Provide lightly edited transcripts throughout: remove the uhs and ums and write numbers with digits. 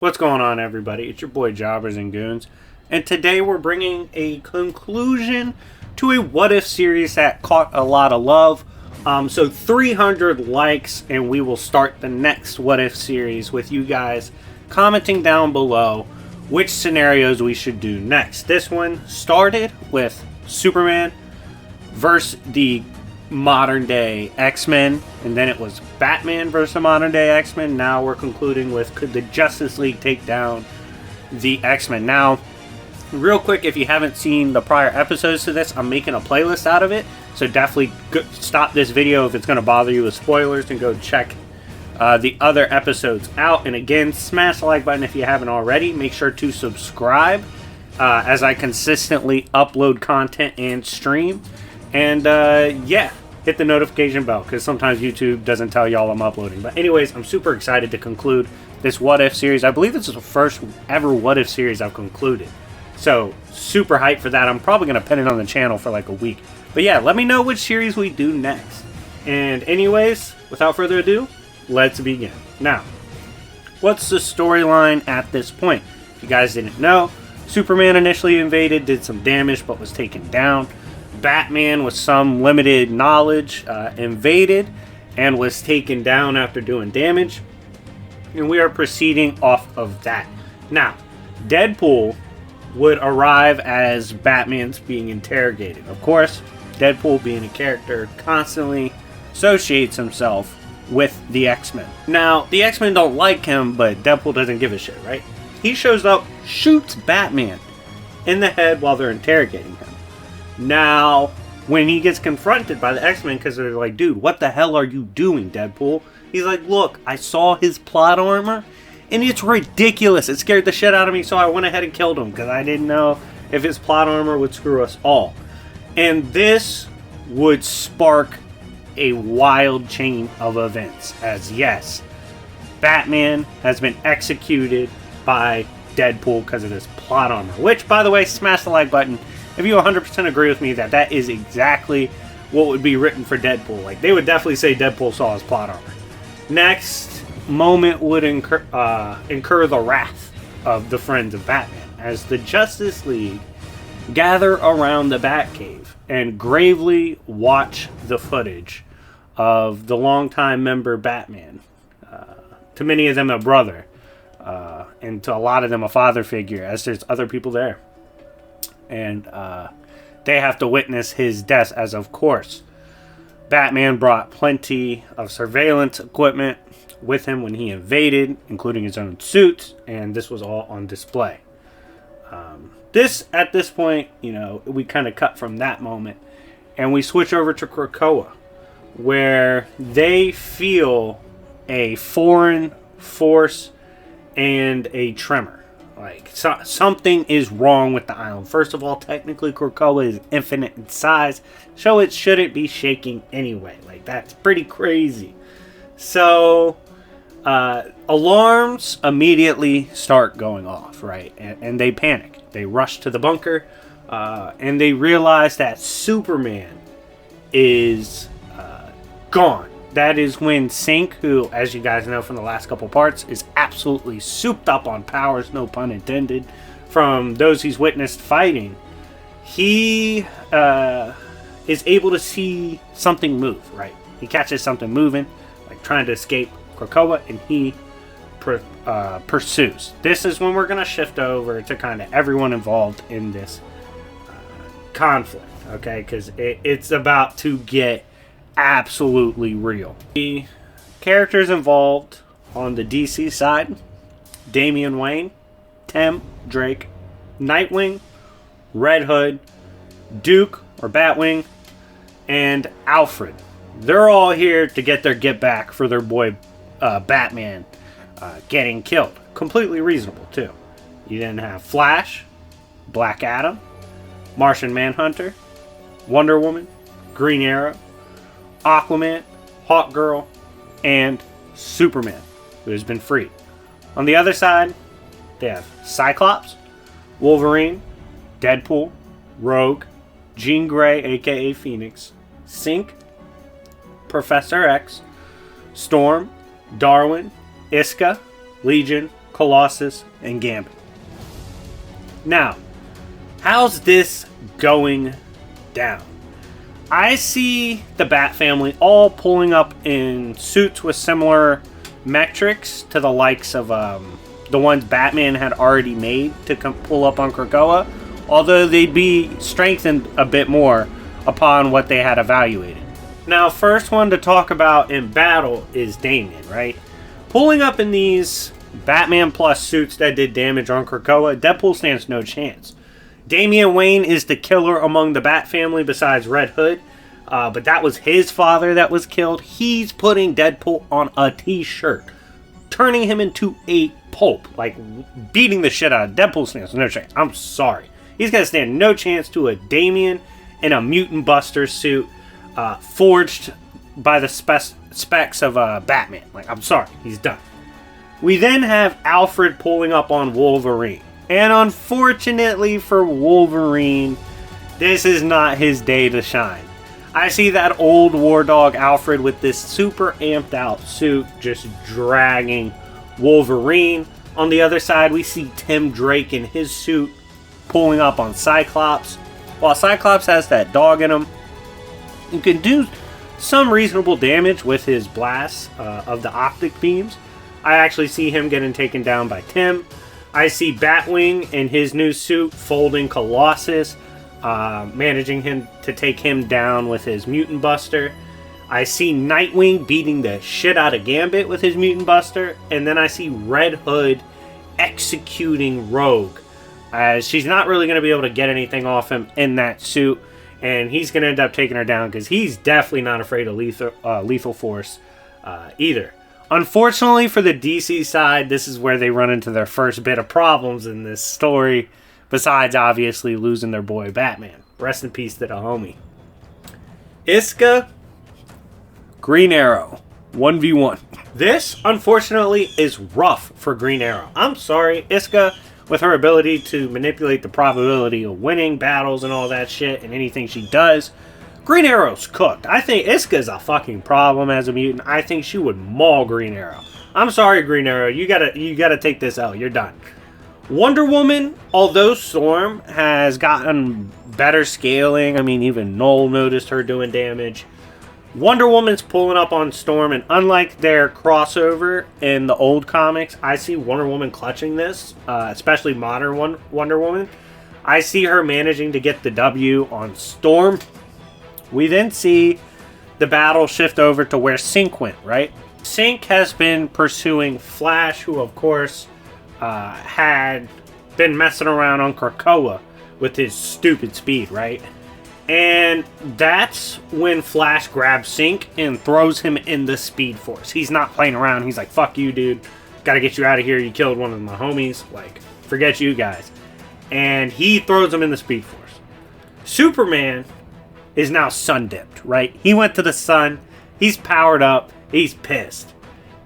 What's going on, everybody? It's your boy Jobbers and Goons, and today we're bringing a conclusion to a What If series that caught a lot of love. So 300 likes, and we will start the next What If series with you guys commenting down below which scenarios we should do next. This one started with Superman versus the modern day X-Men, and then it was Batman versus the modern day X-Men. Now we're concluding with, could the Justice League take down the X-Men? Now, real quick, if you haven't seen the prior episodes to this, I'm making a playlist out of it, so definitely stop this video if it's going to bother you with spoilers and go check the other episodes out. And again, smash the like button if you haven't already. Make sure to subscribe as I consistently upload content and stream. And yeah, hit the notification bell, because sometimes YouTube doesn't tell y'all I'm uploading. But anyways, I'm super excited to conclude this What If series. I believe this is the first ever What If series I've concluded. So, super hyped for that. I'm probably going to pin it on the channel for like a week. But yeah, let me know which series we do next. And anyways, without further ado, let's begin. Now, what's the storyline at this point? If you guys didn't know, Superman initially invaded, did some damage, but was taken down. Batman, with some limited knowledge, invaded and was taken down after doing damage. And we are proceeding off of that. Now, Deadpool would arrive as Batman's being interrogated. Of course, Deadpool, being a character, constantly associates himself with the X-Men. Now, the X-Men don't like him, but Deadpool doesn't give a shit, right? He shows up, shoots Batman in the head while they're interrogating him. Now, when he gets confronted by the X-Men, because they're like, dude, what the hell are you doing, Deadpool? He's like, look, I saw his plot armor, and it's ridiculous. It scared the shit out of me, so I went ahead and killed him, because I didn't know if his plot armor would screw us all. And this would spark a wild chain of events, as yes, Batman has been executed by Deadpool because of this plot armor. Which, by the way, smash the like button if you 100% agree with me that that is exactly what would be written for Deadpool. Like, they would definitely say Deadpool saw his plot armor. Next moment would incur the wrath of the friends of Batman as the Justice League gather around the Batcave and gravely watch the footage of the longtime member Batman. To many of them a brother, and to a lot of them a father figure, as there's other people there. And they have to witness his death, as of course Batman brought plenty of surveillance equipment with him when he invaded, including his own suit, and this was all on display. At this point, you know, we kind of cut from that moment and we switch over to Krakoa, where they feel a foreign force and a tremor. Like, something is wrong with the island. First of all, technically Krakoa is infinite in size, so it shouldn't be shaking anyway. Like, that's pretty crazy. So, alarms immediately start going off, right? And they panic. They rush to the bunker, and they realize that Superman is gone. That is when Sync, who, as you guys know from the last couple parts, is absolutely souped up on powers, no pun intended, from those he's witnessed fighting, he is able to see something move, right? He catches something moving, like trying to escape Krakoa, and he pursues. This is when we're going to shift over to kind of everyone involved in this conflict, okay? Because it's about to get absolutely real. The characters involved on the DC side: Damian Wayne, Tim Drake, Nightwing, Red Hood, Duke or Batwing, and Alfred. They're all here to get their get back for their boy Batman getting killed. Completely reasonable too. You then have Flash, Black Adam, Martian Manhunter, Wonder Woman, Green Arrow, Aquaman, Hawkgirl, and Superman, who has been freed. On the other side, they have Cyclops, Wolverine, Deadpool, Rogue, Jean Grey, aka Phoenix, Sync, Professor X, Storm, Darwin, Iska, Legion, Colossus, and Gambit. Now, how's this going down? I see the Bat family all pulling up in suits with similar metrics to the likes of the ones Batman had already made to pull up on Krakoa, although they'd be strengthened a bit more upon what they had evaluated. Now, first one to talk about in battle is Damian, right? Pulling up in these Batman Plus suits that did damage on Krakoa, Deadpool stands no chance. Damian Wayne is the killer among the Bat family besides Red Hood, but that was his father that was killed. He's putting Deadpool on a t-shirt, turning him into a pulp, like beating the shit out of Deadpool. Stands no chance. I'm sorry. He's going to stand no chance to a Damian in a Mutant Buster suit forged by the specs of Batman. Like, I'm sorry. He's done. We then have Alfred pulling up on Wolverine. And unfortunately for Wolverine, this is not his day to shine. I see that old war dog Alfred with this super amped out suit just dragging Wolverine. On the other side, we see Tim Drake in his suit pulling up on Cyclops. While Cyclops has that dog in him, you can do some reasonable damage with his blasts of the optic beams. I actually see him getting taken down by Tim. I see Batwing in his new suit folding Colossus, managing him to take him down with his Mutant Buster. I see Nightwing beating the shit out of Gambit with his Mutant Buster. And then I see Red Hood executing Rogue, as she's not really going to be able to get anything off him in that suit. And he's going to end up taking her down because he's definitely not afraid of lethal force either. Unfortunately for the DC side, this is where they run into their first bit of problems in this story, besides obviously losing their boy Batman. Rest in peace to the homie. Iska, Green Arrow, 1v1. This, unfortunately, is rough for Green Arrow. I'm sorry, Iska, with her ability to manipulate the probability of winning battles and all that shit, and anything she does, Green Arrow's cooked. I think Iska's a fucking problem as a mutant. I think she would maul Green Arrow. I'm sorry, Green Arrow. You gotta take this out. You're done. Wonder Woman, although Storm has gotten better scaling, I mean, even Noel noticed her doing damage. Wonder Woman's pulling up on Storm, and unlike their crossover in the old comics, I see Wonder Woman clutching this, especially modern Wonder Woman. I see her managing to get the W on Storm. We then see the battle shift over to where Sync went, right? Sync has been pursuing Flash, who of course had been messing around on Krakoa with his stupid speed, right? And that's when Flash grabs Sync and throws him in the Speed Force. He's not playing around. He's like, fuck you, dude. Gotta get you out of here. You killed one of my homies. Like, forget you guys. And he throws him in the Speed Force. Superman is now sun-dipped, right? He went to the sun. He's powered up. He's pissed.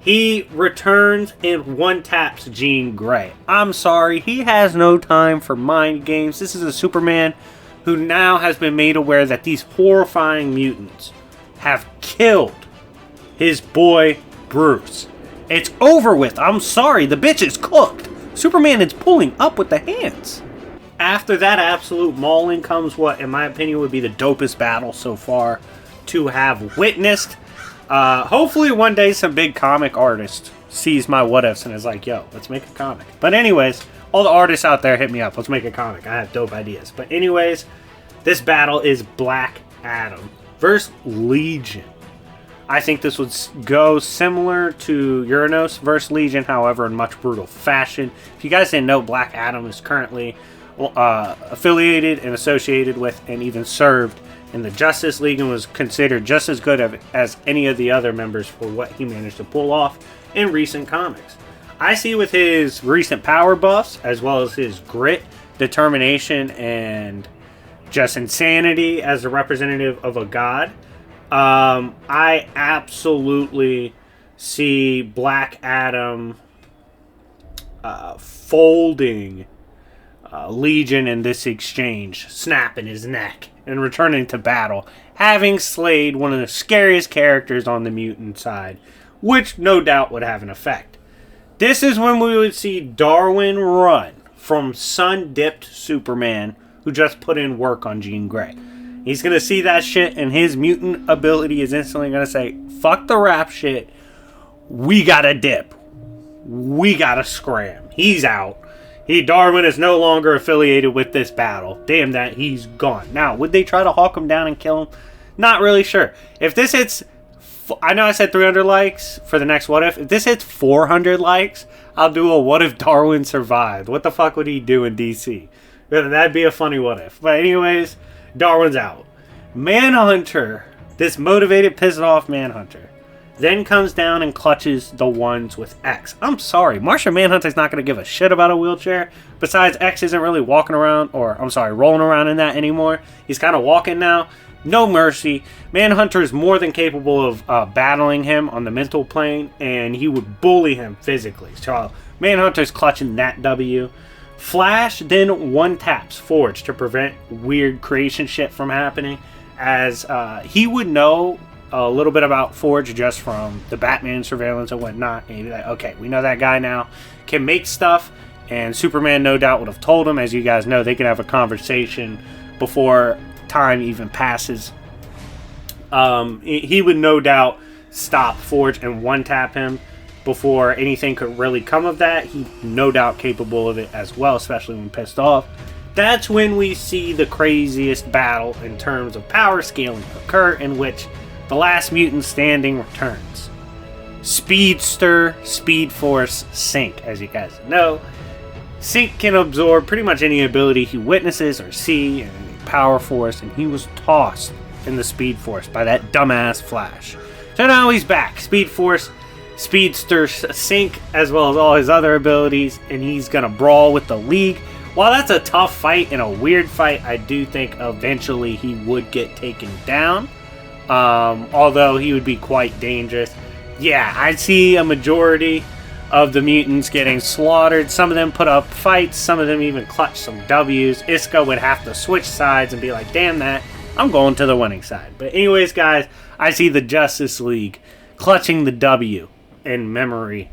He returns and one-taps Jean Grey. I'm sorry. He has no time for mind games. This is a Superman who now has been made aware that these horrifying mutants have killed his boy Bruce. It's over with. I'm sorry. The bitch is cooked. Superman is pulling up with the hands. After that absolute mauling comes what, in my opinion, would be the dopest battle so far to have witnessed. Hopefully one day some big comic artist sees my what ifs and is like, yo, let's make a comic. But anyways, all the artists out there, hit me up. Let's make a comic. I have dope ideas. But anyways, this battle is Black Adam versus Legion. I think this would go similar to Uranos versus Legion, however, in much brutal fashion. If you guys didn't know, Black Adam is currently affiliated and associated with and even served in the Justice League and was considered just as good as any of the other members for what he managed to pull off in recent comics. I see with his recent power buffs, as well as his grit, determination, and just insanity as a representative of a god, I absolutely see Black Adam folding Legion in this exchange, snapping his neck, and returning to battle, having slayed one of the scariest characters on the mutant side, which no doubt would have an effect. This is when we would see Darwin run from sun-dipped Superman who just put in work on Jean Grey. He's going to see that shit, and his mutant ability is instantly going to say, fuck the rap shit. We got to dip. We got to scram. He's out. Darwin is no longer affiliated with this battle. Damn that, he's gone. Now, would they try to hawk him down and kill him? Not really sure. If this hits, I know I said 300 likes for the next What If. If this hits 400 likes, I'll do a What If Darwin survived. What the fuck would he do in DC? That'd be a funny What If. But anyways, Darwin's out. Manhunter, this motivated, pissed off Manhunter, then comes down and clutches the ones with X. I'm sorry, Martian Manhunter's not going to give a shit about a wheelchair. Besides, X isn't really walking around, rolling around in that anymore. He's kind of walking now. No mercy. Manhunter is more than capable of battling him on the mental plane, and he would bully him physically. So Manhunter's clutching that W. Flash then one-taps Forge to prevent weird creation shit from happening, as he would know a little bit about Forge just from the Batman surveillance and whatnot. And he'd be like, okay, we know that guy now can make stuff, and Superman no doubt would have told him. As you guys know, they can have a conversation before time even passes. He would no doubt stop Forge and one-tap him before anything could really come of that. He's no doubt capable of it as well, especially when pissed off. That's when we see the craziest battle in terms of power scaling occur, in which the last mutant standing returns. Speedster, Speed Force, Sync, as you guys know. Sync can absorb pretty much any ability he witnesses or see in a power force, and he was tossed in the Speed Force by that dumbass Flash. So now he's back. Speed Force, Speedster, Sync, as well as all his other abilities, and he's gonna brawl with the League. While that's a tough fight and a weird fight, I do think eventually he would get taken down. Although he would be quite dangerous. Yeah, I see a majority of the mutants getting slaughtered. Some of them put up fights, some of them even clutch some W's. Isco would have to switch sides and be like, damn that, I'm going to the winning side. But anyways, guys, I see the Justice League clutching the W in memory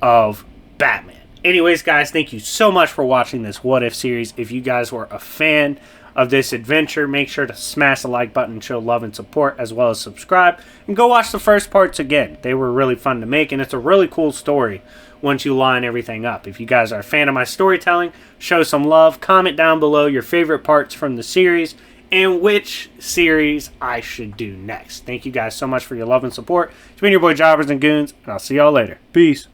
of Batman. Anyways, guys, thank you so much for watching this What If series. If you guys were a fan of this adventure, make sure to smash the like button, show love and support, as well as subscribe, and go watch the first parts again. They were really fun to make, and it's a really cool story once you line everything up. If you guys are a fan of my storytelling, show some love. Comment down below your favorite parts from the series and which series I should do next. Thank you guys so much for your love and support. It's been your boy Jobbers and Goons, and I'll see y'all later. Peace.